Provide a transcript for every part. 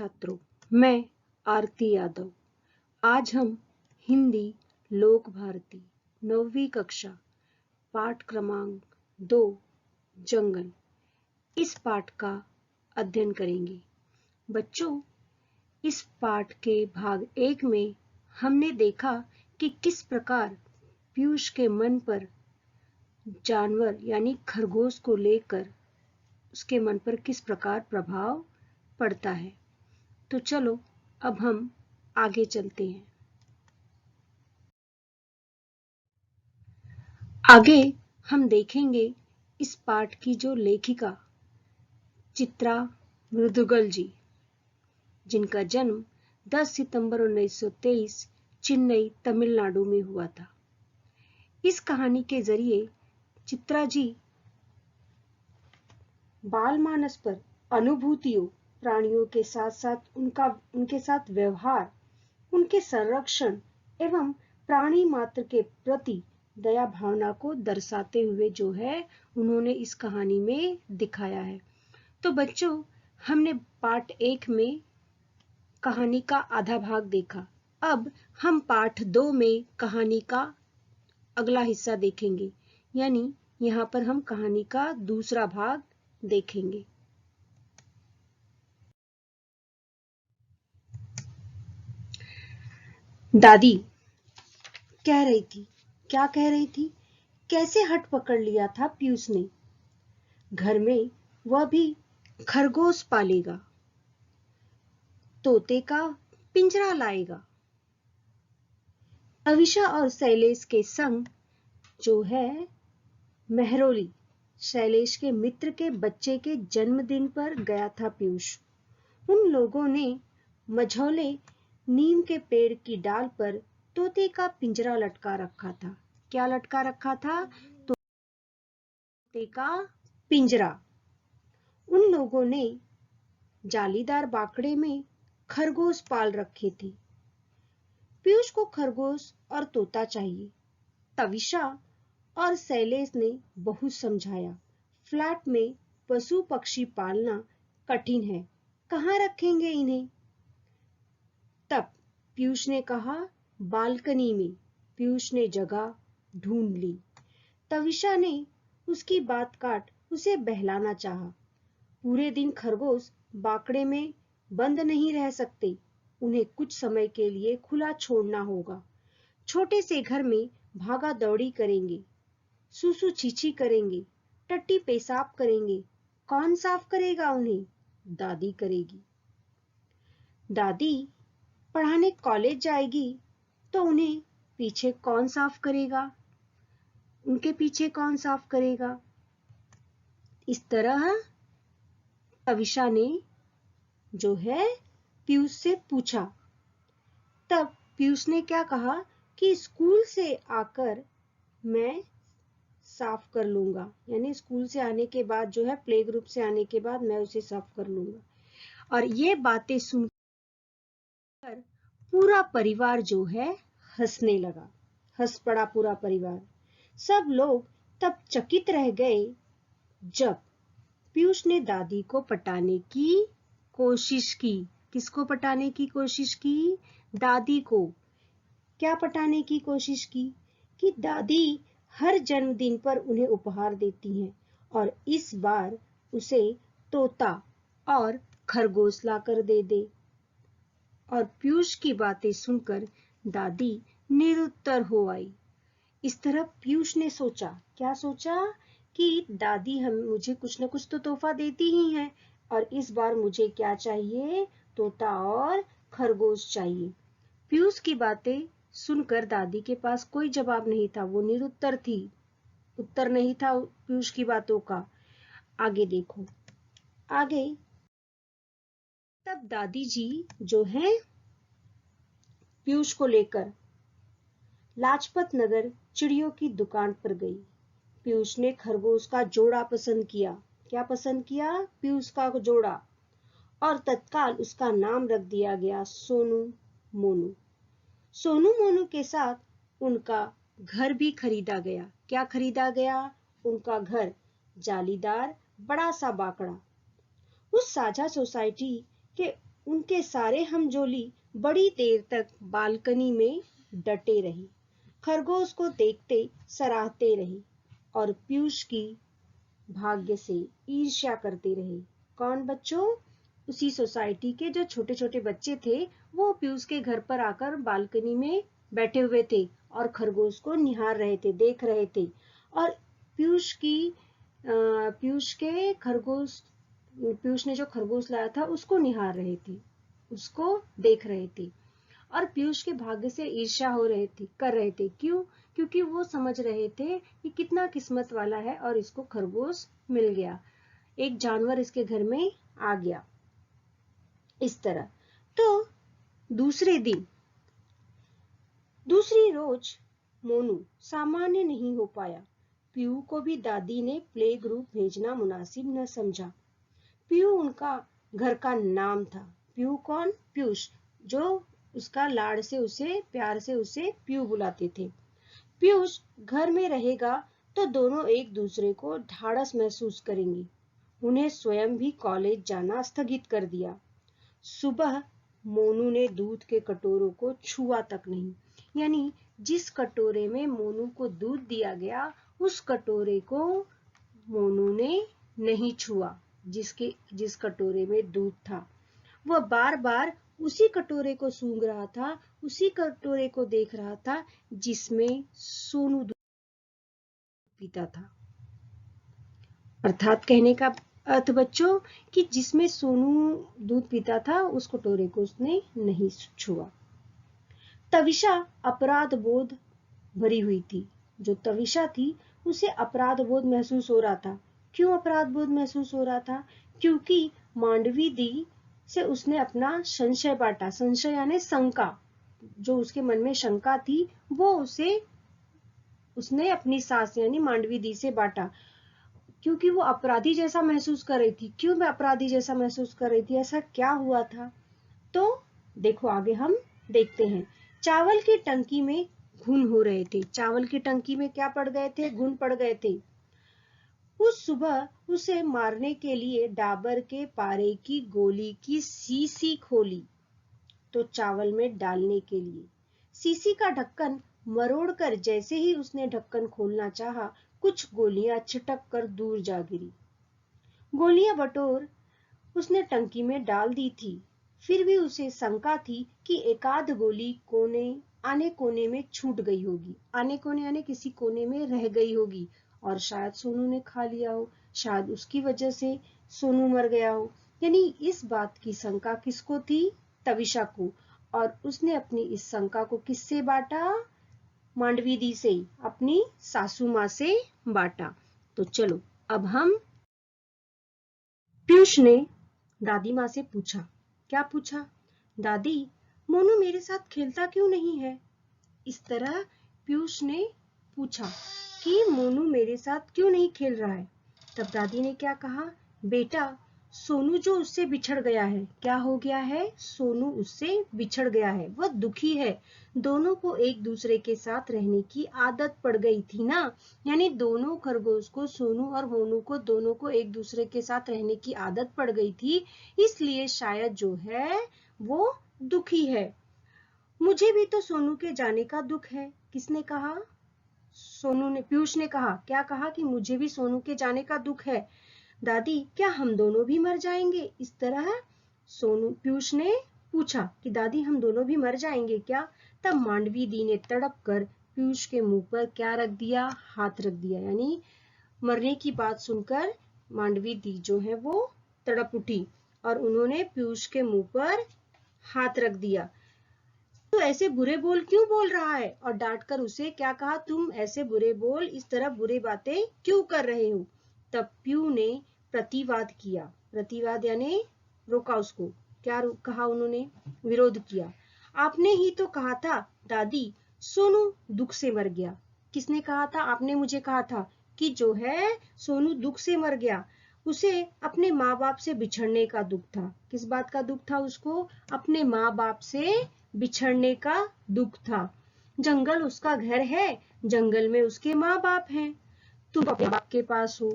छात्रों, मैं आरती यादव। आज हम हिंदी लोक भारती 9वीं कक्षा पाठ क्रमांक 2 जंगल इस पाठ का अध्ययन करेंगे। बच्चों, इस पाठ के भाग 1 में हमने देखा कि किस प्रकार पीयूष के मन पर जानवर यानी खरगोश को लेकर उसके मन पर किस प्रकार प्रभाव पड़ता है। तो चलो अब हम आगे चलते हैं। आगे हम देखेंगे इस पाठ की जो लेखिका चित्रा मृदुगल जी, जिनका जन्म 10 सितंबर 1923 चेन्नई तमिलनाडु में हुआ था। इस कहानी के जरिए चित्रा जी बालमानस पर अनुभूतियों, प्राणियों के साथ साथ उनके साथ व्यवहार, उनके संरक्षण एवं प्राणी मात्र के प्रति दया भावना को दर्शाते हुए जो है उन्होंने इस कहानी में दिखाया है। तो बच्चों, हमने पाठ 1 में कहानी का आधा भाग देखा। अब हम पाठ 2 में कहानी का अगला हिस्सा देखेंगे, यानी यहाँ पर हम कहानी का दूसरा भाग देखेंगे। दादी कह रही थी, क्या कह रही थी? कैसे हट पकड़ लिया था पीयूष ने। घर में वह भी खरगोश पालेगा, तोते का पिंजरा लाएगा। अविशा और शैलेश के संग जो है मेहरौली, शैलेश के मित्र के बच्चे के जन्मदिन पर गया था पीयूष। उन लोगों ने मझौले नीम के पेड़ की डाल पर तोते का पिंजरा लटका रखा था। क्या लटका रखा था? तोते का पिंजरा। उन लोगों ने जालीदार बाकड़े में खरगोश पाल रखे थे। पीयूष को खरगोश और तोता चाहिए। तविशा और शैलेश ने बहुत समझाया, फ्लैट में पशु पक्षी पालना कठिन है, कहाँ रखेंगे इन्हें? तब पीयूष ने कहा, बालकनी में। पीयूष ने जगह ढूंढ ली। तविशा ने उसकी बात काट उसे बहलाना चाहा। पूरे दिन खरगोश बाकड़े में बंद नहीं रह सकते, उन्हें कुछ समय के लिए खुला छोड़ना होगा। छोटे से घर में भागा दौड़ी करेंगे, सूसू छीछी करेंगे, टट्टी पेशाब करेंगे। कौन साफ करेगा उन्हें? दादी करेगी। दादी पढ़ाने कॉलेज जाएगी तो उन्हें पीछे कौन साफ करेगा? उनके पीछे कौन साफ करेगा? इस तरह तविशा ने जो है पीयूष से पूछा। तब पीयूष ने क्या कहा कि स्कूल से आकर मैं साफ कर लूंगा, यानी स्कूल से आने के बाद जो है प्ले ग्रुप से आने के बाद मैं उसे साफ कर लूंगा। और ये बातें सुनकर पूरा परिवार जो है हंसने लगा। हंस पड़ा पूरा परिवार। सब लोग तब चकित रह गए जब पीयूष ने दादी को पटाने की कोशिश की। किसको पटाने की कोशिश की? दादी को। क्या पटाने की कोशिश की? कि दादी हर जन्मदिन पर उन्हें उपहार देती हैं और इस बार उसे तोता और खरगोश लाकर दे दे। और पीयूष की बातें सुनकर दादी निरुत्तर हो आई। इस तरह पीयूष ने सोचा, क्या सोचा? कि दादी मुझे कुछ न कुछ तो तोहफा देती ही हैं और इस बार मुझे क्या चाहिए? तोता और खरगोश चाहिए। पीयूष की बातें सुनकर दादी के पास कोई जवाब नहीं था, वो निरुत्तर थी, उत्तर नहीं था पीयूष की बातों का। आगे देखो, आगे तब दादी जी जो है पीयूष को लेकर लाजपत नगर चिड़ियों की दुकान पर गई। पीयूष ने खरगोश का जोड़ा पसंद किया। क्या पसंद किया? पीयूष का जोड़ा। और तत्काल उसका नाम रख दिया गया सोनू मोनू। सोनू मोनू के साथ उनका घर भी खरीदा गया। क्या खरीदा गया? उनका घर, जालीदार बड़ा सा बाकड़ा। उस साझा सोसाइटी के उनके सारे हमजोली बड़ी देर तक बालकनी में डटे रहे, खरगोश को देखते सराहते रहे और पीयूष की भाग्य से ईर्ष्या करते रहे। कौन बच्चों? उसी सोसाइटी के जो छोटे छोटे बच्चे थे, वो पीयूष के घर पर आकर बालकनी में बैठे हुए थे और खरगोश को निहार रहे थे, देख रहे थे। और पीयूष ने जो खरगोश लाया था उसको निहार रहे थे, उसको देख रहे थे और पीयूष के भाग्य से ईर्ष्या कर रहे थे। क्यों? क्योंकि वो समझ रहे थे कि कितना किस्मत वाला है और इसको खरगोश मिल गया, एक जानवर इसके घर में आ गया। इस तरह तो दूसरी रोज मोनू सामान्य नहीं हो पाया। पीयू को भी दादी ने प्ले ग्रुप भेजना मुनासिब न समझा। पीयू उनका घर का नाम था। पीयू कौन? पीयूष, जो उसका लाड़ से उसे प्यार से उसे पीयू बुलाते थे। पीयूष घर में रहेगा तो दोनों एक दूसरे को ढाढ़स महसूस करेंगे। उन्हें स्वयं भी कॉलेज जाना स्थगित कर दिया। सुबह मोनू ने दूध के कटोरों को छुआ तक नहीं, यानी जिस कटोरे में मोनू को दूध दिया गया उस कटोरे को मोनू ने नहीं छुआ, जिस कटोरे में दूध था। वह बार बार उसी कटोरे को सूंघ रहा था, उसी कटोरे को देख रहा था जिसमें सोनू दूध पीता था। अर्थात कहने का अर्थ बच्चों कि जिसमें सोनू दूध पीता था उस कटोरे को उसने नहीं छुआ। तविशा अपराध बोध भरी हुई थी। जो तविशा थी उसे अपराध बोध महसूस हो रहा था। क्यों अपराध बोध महसूस हो रहा था? क्योंकि मांडवी दी से उसने अपना संशय बांटा। संशय यानी शंका, जो उसके मन में शंका थी वो उसने अपनी सास यानी मांडवी दी से बांटा, क्योंकि वो अपराधी जैसा महसूस कर रही थी। क्यों मैं अपराधी जैसा महसूस कर रही थी? ऐसा क्या हुआ था? तो देखो आगे हम देखते हैं। चावल की टंकी में घुन हो रहे थे। चावल की टंकी में क्या पड़ गए थे? घुन पड़ गए थे। उस सुबह उसे मारने के लिए डाबर के पारे की गोली की सीसी खोली तो चावल में डालने के लिए। सीसी का ढक्कन मरोड़कर जैसे ही उसने ढक्कन खोलना चाहा, कुछ गोलियां छिटक कर दूर जा गिरी। गोलियां बटोर उसने टंकी में डाल दी थी। फिर भी उसे शंका थी कि एकाध गोली आने कोने में छूट गई होगी। आने कोने यानी किसी कोने में रह गई होगी और शायद सोनू ने खा लिया हो, शायद उसकी वजह से सोनू मर गया हो। यानी इस बात की शंका किसको थी? तविशा को। और उसने अपनी इस शंका को किससे बांटा? मांडवी दी से, अपनी सासू माँ से बांटा। तो चलो अब हम पीयूष ने दादी माँ से पूछा। क्या पूछा? दादी, मोनू मेरे साथ खेलता क्यों नहीं है? इस तरह पीयूष ने पूछा कि मोनू मेरे साथ क्यों नहीं खेल रहा है। तब दादी ने क्या कहा? बेटा, सोनू जो उससे बिछड़ गया है। क्या हो गया है? सोनू उससे बिछड़ गया है, वह दुखी है। दोनों को एक दूसरे के साथ रहने की आदत पड़ गई थी ना, यानी दोनों खरगोश को, सोनू और मोनू को, दोनों को एक दूसरे के साथ रहने की आदत पड़ गई थी, इसलिए शायद जो है वो दुखी है। मुझे भी तो सोनू के जाने का दुख है। किसने कहा? पीयूष ने कहा। क्या कहा? कि मुझे भी सोनू के जाने का दुख है। दादी, क्या हम दोनों भी मर जाएंगे? इस तरह पीयूष ने पूछा कि दादी हम दोनों भी मर जाएंगे क्या? तब मांडवी दी ने तड़प कर पीयूष के मुंह पर क्या रख दिया? हाथ रख दिया। यानी मरने की बात सुनकर मांडवी दी जो है वो तड़प उठी और उन्होंने पीयूष के मुंह पर हाथ रख दिया। तो ऐसे बुरे बोल क्यों बोल रहा है? और डांट कर उसे क्या कहा? तुम ऐसे बुरे बोल, इस तरह बुरी बातें क्यों कर रहे हो? तब पीयू ने प्रतिवाद किया। प्रतिवाद यानी रोका उसको। क्या कहा उन्होंने? विरोध किया। आपने ही तो कहा था दादी, सोनू दुख से मर गया। किसने कहा था? आपने मुझे कहा था कि जो है सोनू दुख से मर गया। उसे अपने माँ बाप से बिछड़ने का दुख था। किस बात का दुख था उसको? अपने माँ बाप से बिछड़ने का दुख था। जंगल उसका घर है, जंगल में उसके माँ बाप हैं। तुम अपने बाप के पास हो।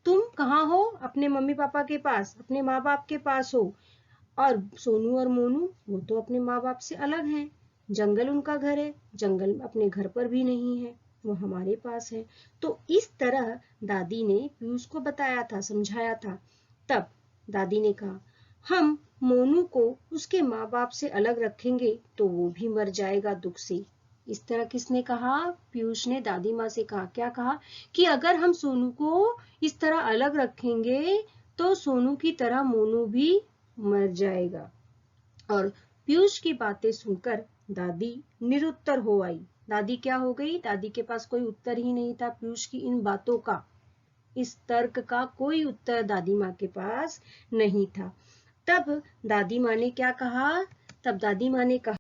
तुम कहाँ हो? अपने मम्मी पापा के पास, अपने माँ बाप के पास हो। और सोनू और मोनू वो तो अपने माँ बाप से अलग हैं, जंगल उनका घर है, जंगल अपने घर पर भी नहीं है, वो हमारे पास है। तो इस तरह दादी ने पीयूष को बताया था, समझाया था। तब दादी ने कहा, हम मोनू को उसके माँ बाप से अलग रखेंगे तो वो भी मर जाएगा दुख से। इस तरह किसने कहा? पीयूष ने दादी माँ से कहा। क्या कहा? कि अगर हम सोनू को इस तरह अलग रखेंगे तो सोनू की तरह मोनू भी मर जाएगा। और पीयूष की बातें सुनकर दादी निरुत्तर हो आई। दादी क्या हो गई? दादी के पास कोई उत्तर ही नहीं था पीयूष की इन बातों का। इस तर्क का कोई उत्तर दादी माँ के पास नहीं था। तब दादी माँ ने क्या कहा? तब दादी माँ ने कहा,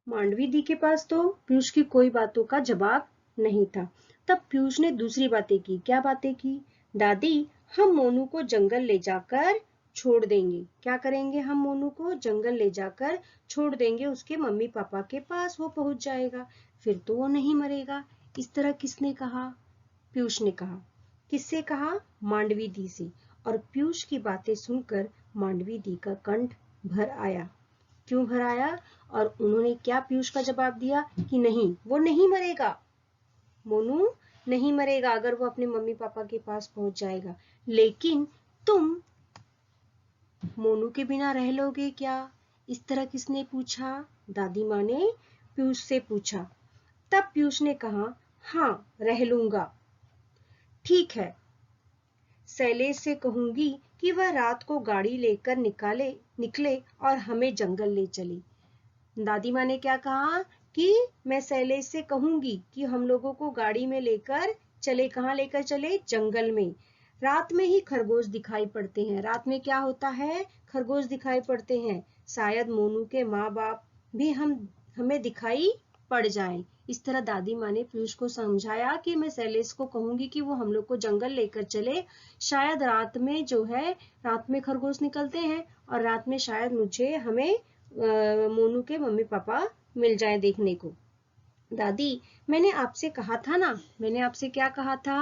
मांडवी दी के पास तो पीयूष की कोई बातों का जवाब नहीं था। तब पीयूष ने दूसरी बातें की। क्या बातें की? दादी, हम मोनू को जंगल ले जाकर छोड़ देंगे। क्या करेंगे? हम मोनू को जंगल ले जाकर छोड़ देंगे, उसके मम्मी पापा के पास वो पहुंच जाएगा, फिर तो वो नहीं मरेगा। इस तरह किसने कहा? पीयूष ने कहा। किससे कहा? मांडवी दी से। और पीयूष की बातें सुनकर मांडवी दी का कंठ भर आया। क्यों भर आया? और उन्होंने क्या पीयूष का जवाब दिया कि नहीं, वो नहीं मरेगा, मोनू नहीं मरेगा अगर वो अपने मम्मी पापा के पास पहुंच जाएगा, लेकिन तुम मोनू के बिना रह लोगे क्या? इस तरह किसने पूछा? दादी माँ ने पीयूष से पूछा। तब पीयूष ने कहा, हाँ रह लूंगा। ठीक है, शैलेश से कहूंगी कि वह रात को गाड़ी लेकर निकले और हमें जंगल ले चले। दादी माँ ने क्या कहा? कि मैं शैलेश से कहूंगी कि हम लोगों को गाड़ी में लेकर चले। कहाँ लेकर चले? जंगल में। रात में ही खरगोश दिखाई पड़ते हैं। रात में क्या होता है? खरगोश दिखाई पड़ते हैं। शायद मोनू के माँ बाप भी हमें दिखाई पड़ जाएं। इस तरह दादी माँ ने पीयूष को समझाया कि मैं शैलेश को कहूंगी कि वो हम लोग को जंगल लेकर चले। शायद रात में जो है, रात में खरगोश निकलते हैं और रात में शायद हमें मोनू के मम्मी पापा मिल जाए देखने को। दादी, मैंने आपसे कहा था ना, मैंने आपसे क्या कहा था?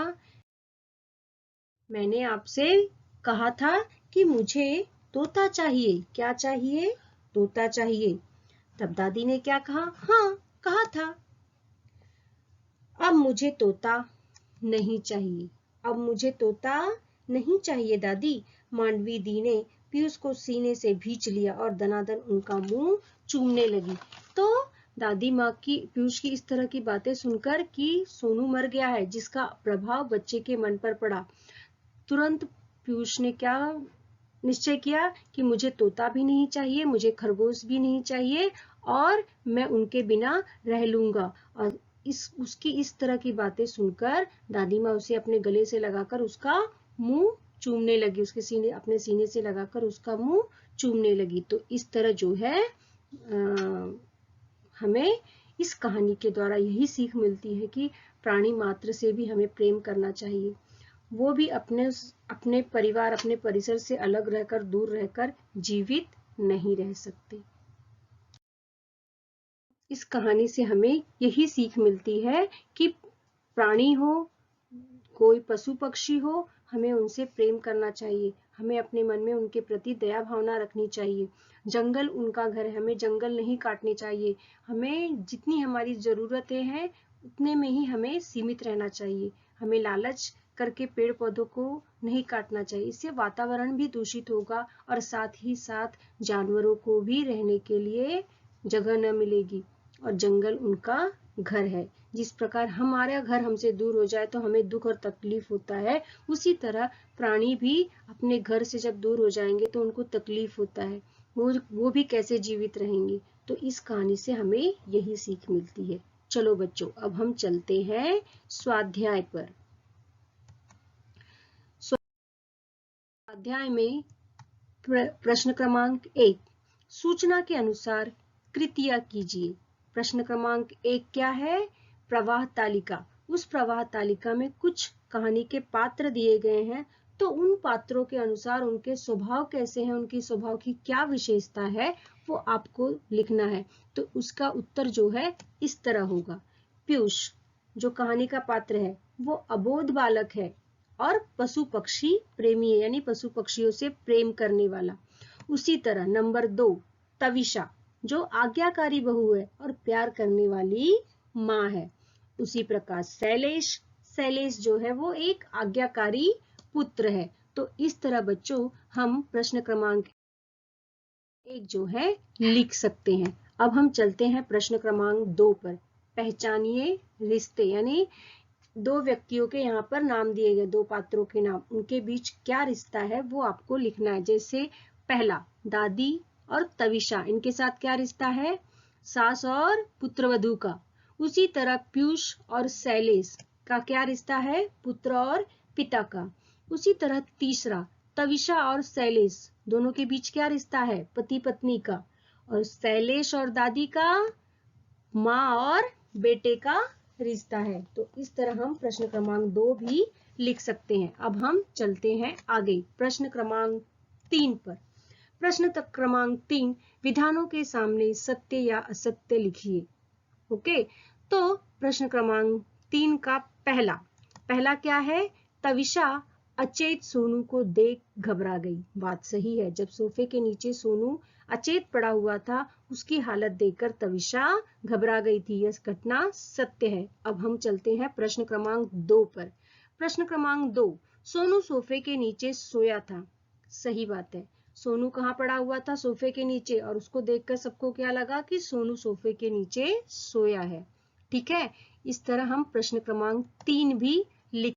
मैंने आपसे कहा था कि मुझे तोता चाहिए। क्या चाहिए? तोता चाहिए। तब दादी ने क्या कहा? हाँ, कहा था। अब मुझे तोता नहीं चाहिए। अब मुझे तोता नहीं चाहिए दादी। मांडवी दी ने पीयूष को सीने से भींच लिया और दनादन उनका मुंह चूमने लगी। तो दादी माँ की पीयूष की इस तरह की बातें सुनकर कि सोनू मर गया है, जिसका प्रभाव बच्चे के मन पर पड़ा, तुरंत पीयूष ने क्या निश्चय किया कि मुझे तोता भी नहीं चाहिए, मुझे खरगोश भी नहीं चाहिए और मैं उनके बिना रह लूंगा। और उसकी इस तरह की बातें सुनकर दादी माँ उसे अपने गले से लगाकर उसका मुंह चूमने लगी, अपने सीने से लगाकर उसका मुंह चूमने लगी। तो इस तरह जो है हमें इस कहानी के द्वारा यही सीख मिलती है कि प्राणी मात्र से भी हमें प्रेम करना चाहिए। वो भी अपने परिवार, अपने परिसर से अलग रहकर, दूर रहकर जीवित नहीं रह सकते। इस कहानी से हमें यही सीख मिलती है कि प्राणी हो, कोई पशु पक्षी हो, हमें उनसे प्रेम करना चाहिए। हमें अपने मन में उनके प्रति दया भावना रखनी चाहिए। जंगल उनका घर है, हमें जंगल नहीं काटने चाहिए। हमें जितनी हमारी जरूरतें हैं उतने में ही हमें सीमित रहना चाहिए। हमें लालच करके पेड़ पौधों को नहीं काटना चाहिए। इससे वातावरण भी दूषित होगा और साथ ही साथ जानवरों को भी रहने के लिए जगह न मिलेगी और जंगल उनका घर है। जिस प्रकार हमारा घर हमसे दूर हो जाए तो हमें दुख और तकलीफ होता है, उसी तरह प्राणी भी अपने घर से जब दूर हो जाएंगे तो उनको तकलीफ होता है। वो भी कैसे जीवित रहेंगे। तो इस कहानी से हमें यही सीख मिलती है। चलो बच्चों, अब हम चलते हैं स्वाध्याय पर। स्वाध्याय में प्रश्न क्रमांक 1, सूचना के अनुसार कृतियां कीजिए। प्रश्न क्रमांक 1 क्या है? प्रवाह तालिका। उस प्रवाह तालिका में कुछ कहानी के पात्र दिए गए हैं, तो उन पात्रों के अनुसार उनके स्वभाव कैसे हैं, उनकी स्वभाव की क्या विशेषता है, वो आपको लिखना है। तो उसका उत्तर जो है इस तरह होगा। पीयूष जो कहानी का पात्र है वो अबोध बालक है और पशु पक्षी प्रेमी है, यानी पशु पक्षियों से प्रेम करने वाला। उसी तरह नंबर 2 तविषा, जो आज्ञाकारी बहू है और प्यार करने वाली माँ है। उसी प्रकार शैलेश, शैलेश जो है वो एक आज्ञाकारी पुत्र है। तो इस तरह बच्चों हम प्रश्न क्रमांक 1 जो है लिख सकते हैं। अब हम चलते हैं प्रश्न क्रमांक 2 पर। पहचानिए रिश्ते, यानी दो व्यक्तियों के यहाँ पर नाम दिए गए, दो पात्रों के नाम, उनके बीच क्या रिश्ता है वो आपको लिखना है। जैसे पहला दादी और तविषा, इनके साथ क्या रिश्ता है, सास और पुत्रवधू का। उसी तरह पीयूष और शैलेश का क्या रिश्ता है, पुत्र और पिता का। उसी तरह तीसरा तविषा और शैलेश, दोनों के बीच क्या रिश्ता है, पति पत्नी का। और शैलेश और दादी का माँ और बेटे का रिश्ता है। तो इस तरह हम प्रश्न क्रमांक 2 भी लिख सकते हैं। अब हम चलते हैं आगे प्रश्न क्रमांक 3 पर। प्रश्न क्रमांक 3, विधानों के सामने सत्य या असत्य लिखिए। ओके, तो प्रश्न क्रमांक 3 का पहला क्या है, तविषा अचेत सोनू को देख घबरा गई। बात सही है, जब सोफे के नीचे सोनू अचेत पड़ा हुआ था, उसकी हालत देखकर तविषा घबरा गई थी। यह घटना सत्य है। अब हम चलते हैं प्रश्न क्रमांक 2 पर। प्रश्न क्रमांक 2, सोनू सोफे के नीचे सोया था। सही बात है, सोनू कहाँ पड़ा हुआ था, सोफे के नीचे, और उसको देखकर सबको क्या लगा कि सोनू सोफे के नीचे सोया है। ठीक है, इस तरह हम प्रश्न क्रमांक 3 भी लिख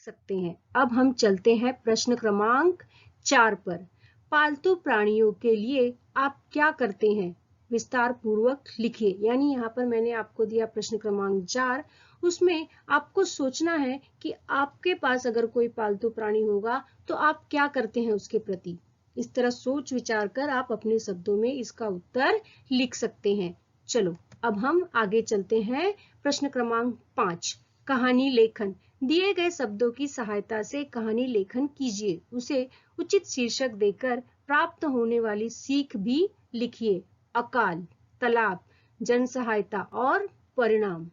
सकते हैं। अब हम चलते हैं प्रश्न क्रमांक 4 पर। पालतू प्राणियों के लिए आप क्या करते हैं, विस्तार पूर्वक लिखिए। यानी यहाँ पर मैंने आपको दिया प्रश्न क्रमांक 4, उसमें आपको सोचना है कि आपके पास अगर कोई पालतू प्राणी होगा तो आप क्या करते हैं उसके प्रति। इस तरह सोच विचार कर आप अपने शब्दों में इसका उत्तर लिख सकते हैं। चलो अब हम आगे चलते हैं। प्रश्न क्रमांक 5, कहानी लेखन। दिए गए शब्दों की सहायता से कहानी लेखन कीजिए। उसे उचित शीर्षक देकर प्राप्त होने वाली सीख भी लिखिए। अकाल, तालाब, जन सहायता और परिणाम।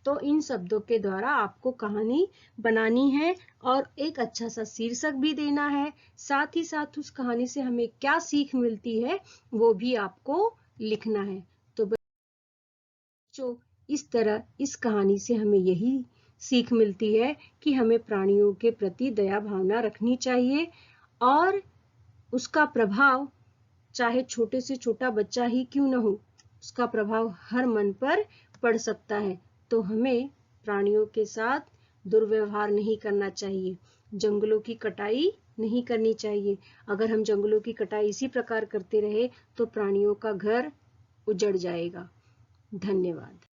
तो इन शब्दों के द्वारा आपको कहानी बनानी है और एक अच्छा सा शीर्षक भी देना है। साथ ही साथ उस कहानी से हमें क्या सीख मिलती है वो भी आपको लिखना है। तो बच्चों, इस तरह इस कहानी से हमें यही सीख मिलती है कि हमें प्राणियों के प्रति दया भावना रखनी चाहिए, और उसका प्रभाव चाहे छोटे से छोटा बच्चा ही क्यों न हो, उसका प्रभाव हर मन पर पड़ सकता है। तो हमें प्राणियों के साथ दुर्व्यवहार नहीं करना चाहिए, जंगलों की कटाई नहीं करनी चाहिए। अगर हम जंगलों की कटाई इसी प्रकार करते रहे तो प्राणियों का घर उजड़ जाएगा। धन्यवाद।